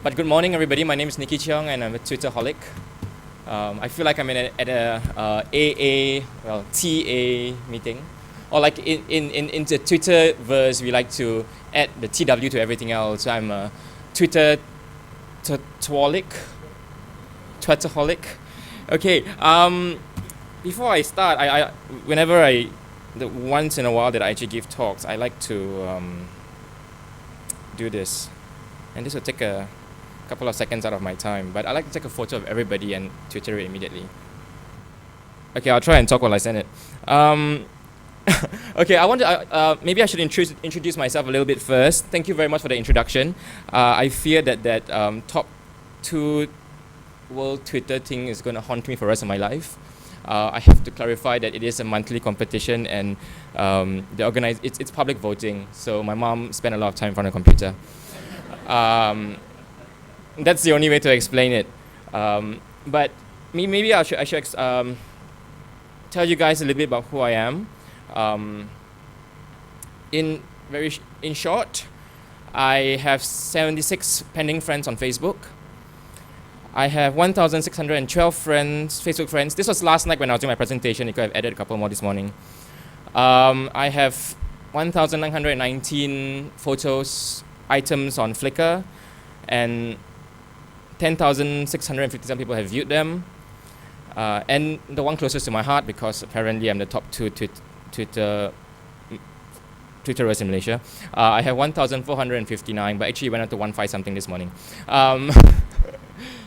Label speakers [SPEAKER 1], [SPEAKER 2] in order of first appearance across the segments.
[SPEAKER 1] But good morning, everybody. My name is Nicky Cheong, and I'm a Twitterholic. I feel like I'm at a AA, well, TA meeting. Or like in the Twitterverse, we like to add the TW to everything else. So I'm a Twitterholic. Okay, before I start, once in a while that I actually give talks, I like to do this. And this will take a couple of seconds out of my time, but I like to take a photo of everybody and Twitter it immediately. Okay, I'll try and talk while I send it. Okay, I want to maybe I should introduce myself a little bit first. Thank you very much for the introduction. I fear that top 2 world Twitter thing is going to haunt me for the rest of my life. I have to clarify that it is a monthly competition, and it's public voting, so my mom spent a lot of time in front of a computer. That's the only way to explain it. But maybe I should tell you guys a little bit about who I am. In short, I have 76 pending friends on Facebook. I have 1,612 Facebook friends. This was last night when I was doing my presentation. You could have added a couple more this morning. I have 1,919 items on Flickr, and 10,657 people have viewed them. And the one closest to my heart, because apparently I'm the top 2 Twitterers in Malaysia. I have 1,459, but actually went up to 1,500 something this morning.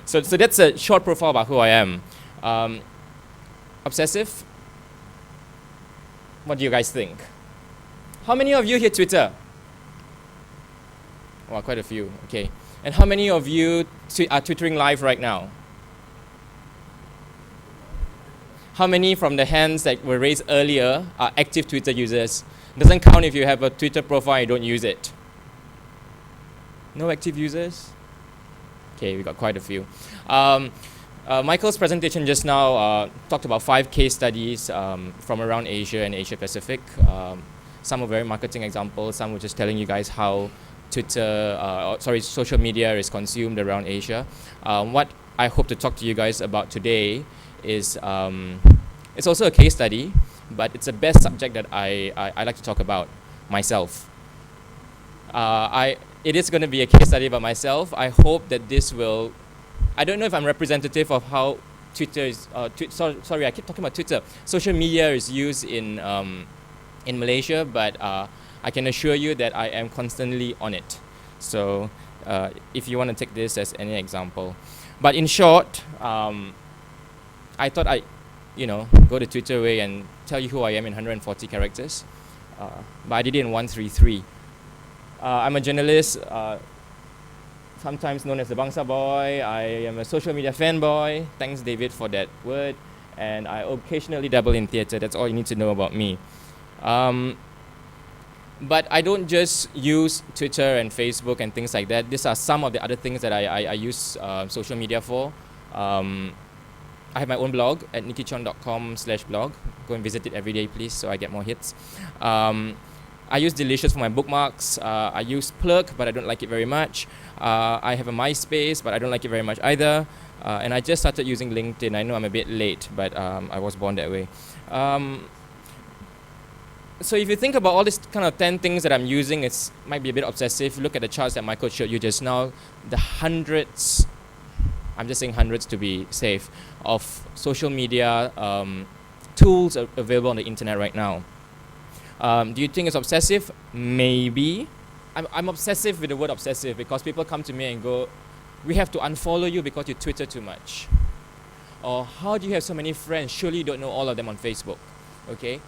[SPEAKER 1] So that's a short profile about who I am. Obsessive? What do you guys think? How many of you here Twitter? Well, quite a few, okay. And how many of you are Twittering live right now? How many from the hands that were raised earlier are active Twitter users? Doesn't count if you have a Twitter profile and you don't use it. No active users? Okay, we got quite a few. Michael's presentation just now talked about 5 case studies from around Asia and Asia Pacific. Some were very marketing examples, some were just telling you guys how social media is consumed around Asia. What I hope to talk to you guys about today is it's also a case study, but it's the best subject that I like to talk about myself. It is going to be a case study about myself. I hope that this will. I don't know if I'm representative of how Twitter is. Sorry, I keep talking about Twitter. Social media is used in Malaysia, but I can assure you that I am constantly on it. So if you want to take this as any example. But in short, I thought I'd go the Twitter way and tell you who I am in 140 characters. But I did it in 133. I'm a journalist, sometimes known as the Bangsa Boy. I am a social media fanboy. Thanks, David, for that word. And I occasionally dabble in theatre. That's all you need to know about me. But I don't just use Twitter and Facebook and things like that. These are some of the other things that I use social media for. I have my own blog at nickychon.com/blog. Go and visit it every day, please, so I get more hits. I use Delicious for my bookmarks. I use Plurk, but I don't like it very much. I have a MySpace, but I don't like it very much either. And I just started using LinkedIn. I know I'm a bit late, but I was born that way. So if you think about all these kind of 10 things that I'm using, it might be a bit obsessive. Look at the charts that Michael showed you just now. The hundreds, I'm just saying hundreds to be safe, of social media tools available on the internet right now. Do you think it's obsessive? Maybe. I'm obsessive with the word obsessive because people come to me and go, we have to unfollow you because you Twitter too much. Or how do you have so many friends? Surely you don't know all of them on Facebook. Okay?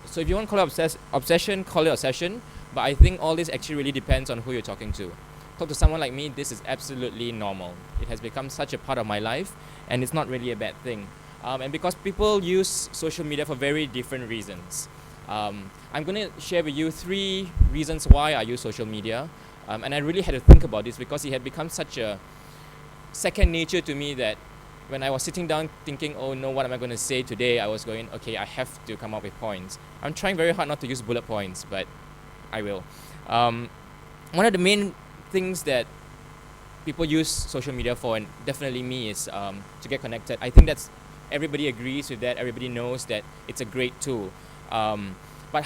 [SPEAKER 1] So if you want to call it obsession, call it obsession. But I think all this actually really depends on who you're talking to. Talk to someone like me, this is absolutely normal. It has become such a part of my life, and it's not really a bad thing. And because people use social media for very different reasons. I'm going to share with you 3 reasons why I use social media. And I really had to think about this because it had become such a second nature to me that when I was sitting down thinking, oh no, what am I going to say today? I was going, okay, I have to come up with points. I'm trying very hard not to use bullet points, but I will. One of the main things that people use social media for, and definitely me, is to get connected. I think that's everybody agrees with that. Everybody knows that it's a great tool. But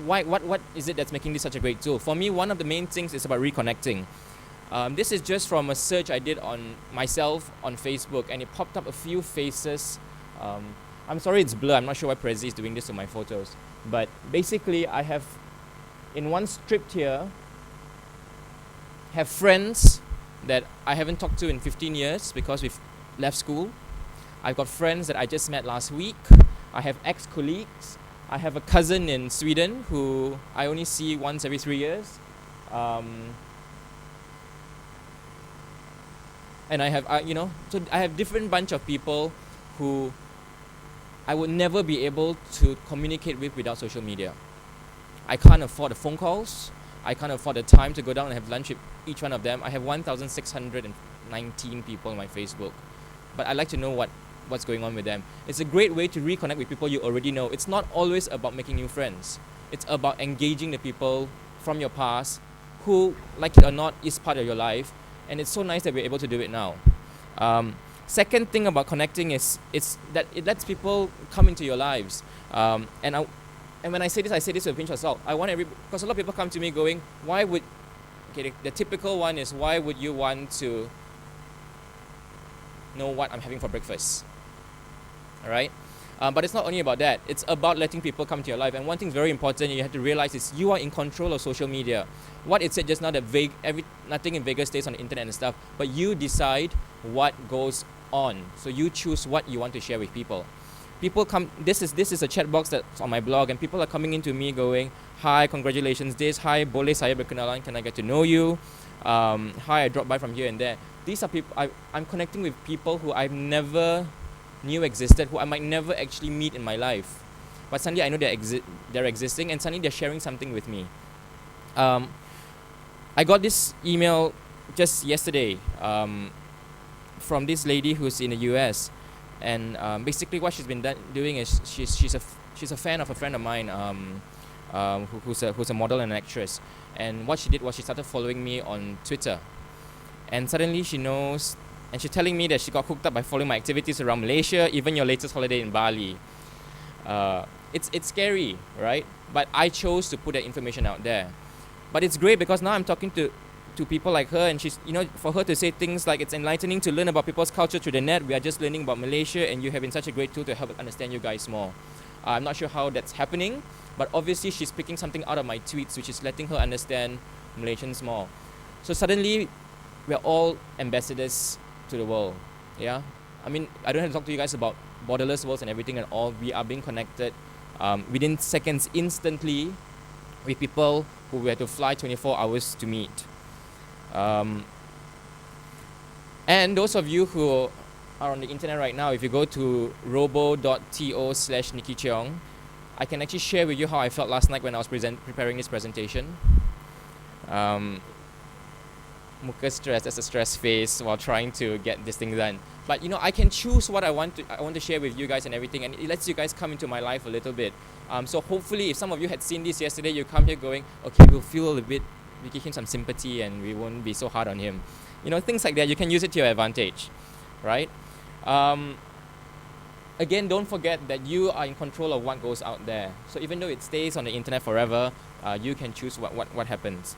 [SPEAKER 1] why, what is it that's making this such a great tool? For me, one of the main things is about reconnecting. This is just from a search I did on myself on Facebook, and it popped up a few faces. I'm sorry it's blur. I'm not sure why Prezi is doing this to my photos. But basically, I have, in one strip here, have friends that I haven't talked to in 15 years because we've left school. I've got friends that I just met last week. I have ex-colleagues. I have a cousin in Sweden who I only see once every 3 years. And I have, so I have different bunch of people who I would never be able to communicate with without social media. I can't afford the phone calls. I can't afford the time to go down and have lunch with each one of them. I have 1,619 people on my Facebook. But I like to know what's going on with them. It's a great way to reconnect with people you already know. It's not always about making new friends. It's about engaging the people from your past who, like it or not, is part of your life. And it's so nice that we're able to do it now. Second thing about connecting is that it lets people come into your lives. And when I say this with a pinch of salt. I want because a lot of people come to me going, the typical one is, why would you want to know what I'm having for breakfast? All right? But it's not only about that. It's about letting people come to your life. And one thing very important you have to realize is you are in control of social media. What it said just now, that nothing in Vegas stays on the internet and stuff, but you decide what goes on. So you choose what you want to share with people. People come. This is a chat box that's on my blog, and people are coming into me going, "Hi, congratulations this. Hi, boleh saya berkenalan? Can I get to know you? Hi, I dropped by from here and there." These are people. I'm connecting with people who I've never knew existed, who I might never actually meet in my life, but suddenly I know they're existing, and suddenly they're sharing something with me. I got this email just yesterday from this lady who's in the US, and basically what she's been doing is she's a fan of a friend of mine who's a model and an actress, and what she did was she started following me on Twitter, and suddenly she knows, and she's telling me that she got hooked up by following my activities around Malaysia, even your latest holiday in Bali. It's scary, right? But I chose to put that information out there. But it's great because now I'm talking to people like her, and she's, for her to say things like, it's enlightening to learn about people's culture through the net. We are just learning about Malaysia, and you have been such a great tool to help understand you guys more. I'm not sure how that's happening, but obviously she's picking something out of my tweets, which is letting her understand Malaysians more. So suddenly, we're all ambassadors to the world. Yeah, I mean, I don't have to talk to you guys about borderless worlds and everything and all. We are being connected within seconds, instantly, with people who we had to fly 24 hours to meet. And those of you who are on the internet right now, if you go to robo.to/Nicky Cheong, I can actually share with you how I felt last night when I was preparing this presentation. Muka stress, that's a stress face while trying to get this thing done. But I can choose what I want to share with you guys and everything, and it lets you guys come into my life a little bit. So hopefully, if some of you had seen this yesterday, you come here going, okay, we'll feel a bit, we give him some sympathy and we won't be so hard on him. Things like that, you can use it to your advantage, right? Again, don't forget that you are in control of what goes out there. So even though it stays on the internet forever, you can choose what happens.